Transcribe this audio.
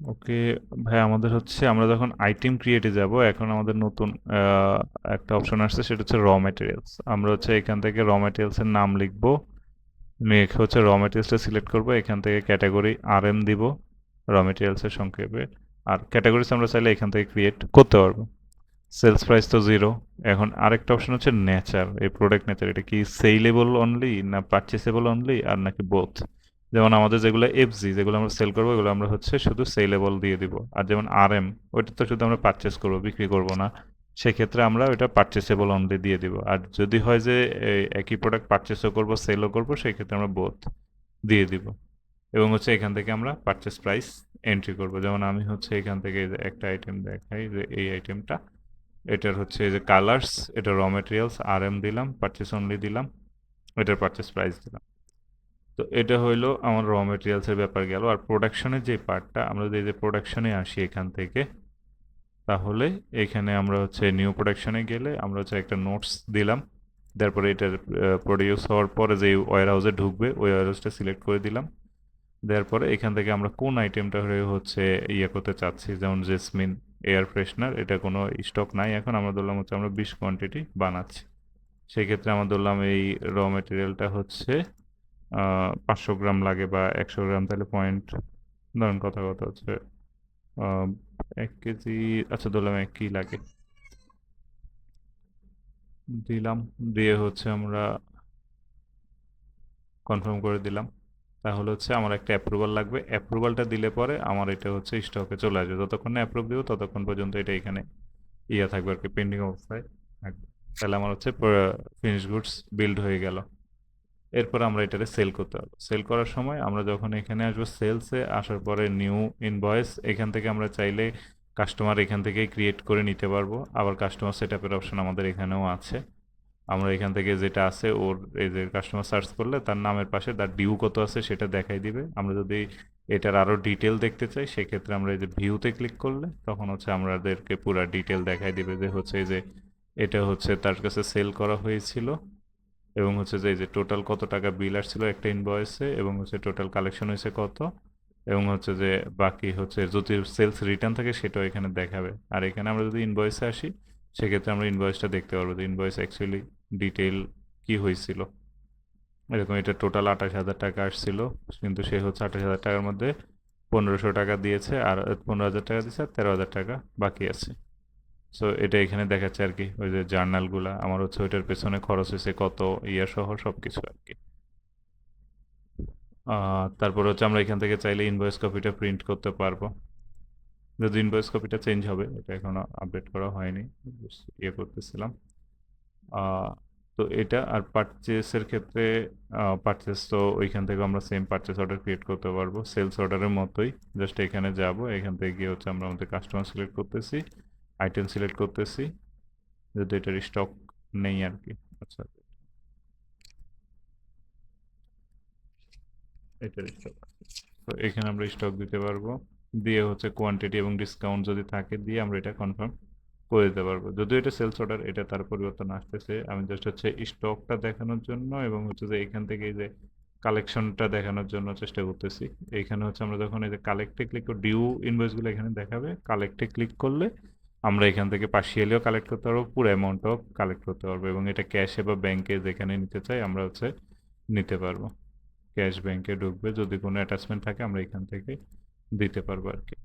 ওকে ভাই, আমাদের হচ্ছে আমরা যখন আইটেম ক্রিয়েটে যাব, এখন আমাদের নতুন একটা অপশন আসছে, সেটা হচ্ছে র ম্যাটেরিয়ালস। আমরা হচ্ছে এখান থেকে র ম্যাটেরিয়ালস এর নাম লিখবো, লিখে হচ্ছে র ম্যাটেরিয়ালসটা সিলেক্ট করব, এখান থেকে ক্যাটাগরি আরএম দিব, র ম্যাটেরিয়ালস এর সংক্ষেপে। আর ক্যাটাগরিজ আমরা চাইলে এখান থেকে ক্রিয়েট করতে পারবো। সেলস প্রাইস তো জিরো। এখন আরেকটা অপশন হচ্ছে নেচার, এই প্রোডাক্ট নেচার, এটা কি সেলেবল অনলি না পারচেসেবল অনলি আর নাকি বোথ। যেমন আমাদের যেগুলো এফজি, যেগুলো আমরা সেল করবো, এগুলো আমরা হচ্ছে শুধু সেলেবল দিয়ে দিব। আর যেমন আরএম, ওইটা তো শুধু আমরা পারচেস করবো, বিক্রি করবো না, সেক্ষেত্রে আমরা ওইটা পারচেসেবল অনলি দিয়ে দিব। আর যদি হয় যে একই প্রোডাক্ট পারচেসও করবো সেলও করবো, সেই ক্ষেত্রে আমরা বোথ দিয়ে দিব। এবং হচ্ছে এখান থেকে আমরা পারচেস প্রাইস এন্ট্রি করব। যেমন আমি হচ্ছে এখান থেকে এই যে একটা আইটেম দেখাই, যে এই আইটেমটা, এটার হচ্ছে এই যে কালার্স, এটা র মেটেরিয়ালস আরএম দিলাম, পারচেস অনলি দিলাম, এটার পারচেস প্রাইস দিলাম। তো এটা হইলো আমার র মেটেরিয়ালস এর ব্যাপার গেল। আর প্রোডাকশনের যে পার্টটা, আমরা যদি এই যে প্রোডাকশনে আসি এখান থেকে, তাহলে এখানে আমরা হচ্ছে নিউ প্রোডাকশনে গেলে আমরা হচ্ছে একটা নোটস দিলাম। তারপরে এটার প্রডিউস হওয়ার পরে যে ওয়্যার হাউসে ঢুকবে, ওই ওয়্যার হাউসটা সিলেক্ট করে দিলাম। দেওয়ার পরে এখান থেকে আমরা কোন আইটেমটা হচ্ছে ইয়ে করতে চাচ্ছি, যেমন জেসমিন এয়ার ফ্রেশনার, এটা কোনো স্টক নাই এখন, আমরা ধরলাম হচ্ছে আমরা 20 কোয়ান্টিটি বানাচ্ছি। সেই ক্ষেত্রে আমরা ধরলাম এই র মেটেরিয়ালটা হচ্ছে 500 গ্রাম লাগে বা 100 গ্রাম, তাহলে পয়েন্ট, ধরুন কথা কথা হচ্ছে 1 কেজি, আচ্ছা ধরলাম 1 কেজি লাগে, দিলাম। দিয়ে হচ্ছে আমরা কনফার্ম করে দিলাম। তাহলে হচ্ছে আমার একটা অ্যাপ্রুভাল লাগবে, অ্যাপ্রুভালটা দিলে পরে আমার এটা হচ্ছে স্টকে চলে আসবে। যতক্ষণ না অ্যাপ্রুভ দিব ততক্ষণ পর্যন্ত এটা এখানে ইয়ে থাকবে আর কি, পেন্ডিং অবস্থায় থাকবে। তাহলে আমার হচ্ছে ফিনিশ গুডস বিল্ড হয়ে গেল। এরপর আমরা এটাকে সেল করতে পারবো। সেল করার সময় আমরা যখন এখানে আসবো, সেলসে আসার পরে নিউ ইনভয়েস, এখান থেকে আমরা চাইলে কাস্টমার এখান থেকেই ক্রিয়েট করে নিতে পারবো। আবার কাস্টমার সেট আপের অপশন আমাদের এখানেও আছে। আমরা এখান থেকে যেটা আছে ওর, এই যে কাস্টমার সার্চ করলে তার নামের পাশে তার ডিউ কত আছে সেটা দেখাই দিবে। আমরা যদি এটার আরো ডিটেল দেখতে চাই, সেক্ষেত্রে আমরা এই যে ভিউতে ক্লিক করলে তখন হচ্ছে আমাদেরকে পুরো ডিটেল দেখাই দিবে, যে হচ্ছে এই যে এটা হচ্ছে তার কাছে সেল করা হয়েছিল, এবং হচ্ছে যে এই যে টোটাল কত টাকা বিল আসছিল একটা ইনভয়েসে, এবং হচ্ছে টোটাল কালেকশন হয়েছে কত, এবং হচ্ছে যে বাকি হচ্ছে যদি সেলস রিটার্ন থাকে সেটাও এখানে দেখাবে। আর এখানে আমরা যদি ইনভয়েসে আসি, সেক্ষেত্রে আমরা ইনভয়েসটা দেখতে পারবো যে ইনভয়েস অ্যাকচুয়ালি ডিটেল কি হয়েছিল। এরকম এটা টোটাল 28,000 টাকা আসছিল, কিন্তু সে হচ্ছে 28,000 টাকার মধ্যে 1500 টাকা দিয়েছে, আর 15,000 টাকা দিয়েছে, আর 13,000 টাকা বাকি আছে। সো এটা এখানে দেখাচ্ছে আর কি, ওই যে জার্নালগুলা আমার হচ্ছে ওইটার পেছনে খরচ হয়েছে কত, ইয়া সহ সবকিছু আর কি। তারপর হচ্ছে আমরা এখান থেকে চাইলে ইনভয়েস কপিটা প্রিন্ট করতে পারবো, যদি ইনভয়েস কপিটা চেঞ্জ হবে, এটা এখনো আপডেট করা হয়নি, ইয়ে করতেছিলাম। আহ, তো এটা আর পারচেসের ক্ষেত্রে, পারচেস তো ওইখান থেকে আমরা সেম পারচেস অর্ডার ক্রিয়েট করতে পারবো সেলস অর্ডারের মতোই। জাস্ট এখানে যাব, এখান থেকে গিয়ে হচ্ছে আমরা আমাদের কাস্টমার সিলেক্ট করতেছি, আইটেম সিলেক্ট করতেছি, যদি এটার স্টক নেই আর কি। আচ্ছা, এটার স্টক, তো এখানে আমরা স্টক দিতে পারবো, দিয়ে হচ্ছে কোয়ান্টিটি এবং ডিসকাউন্ট যদি থাকে দিয়ে আমরা এটা কনফার্ম করে দিতে পারবো। যদিও এটা সেলস অর্ডার, এটা তার পরিবর্তন আসতেছে, আমি জাস্ট হচ্ছে স্টকটা দেখানোর জন্য এবং হচ্ছে যে এখান থেকে এই যে কালেকশনটা দেখানোর জন্য চেষ্টা করতেছি। এইখানে হচ্ছে আমরা যখন এই যে কালেক্টে ক্লিক করব, ডিউ ইনভয়েসগুলো এখানে দেখাবে, কালেক্টে ক্লিক করলে আমরা এখান থেকে পার্শিয়ালিও কালেক্ট করতে পারবো, পুরো অ্যামাউন্টও কালেক্ট করতে পারবো, এবং এটা ক্যাশে বা ব্যাংকে যেখানে নিতে চাই আমরা হচ্ছে নিতে পারবো। ক্যাশ ব্যাংকে ঢুকবে, যদি কোনো অ্যাটাচমেন্ট থাকে আমরা এখান থেকে দিতে পারবো আর কি।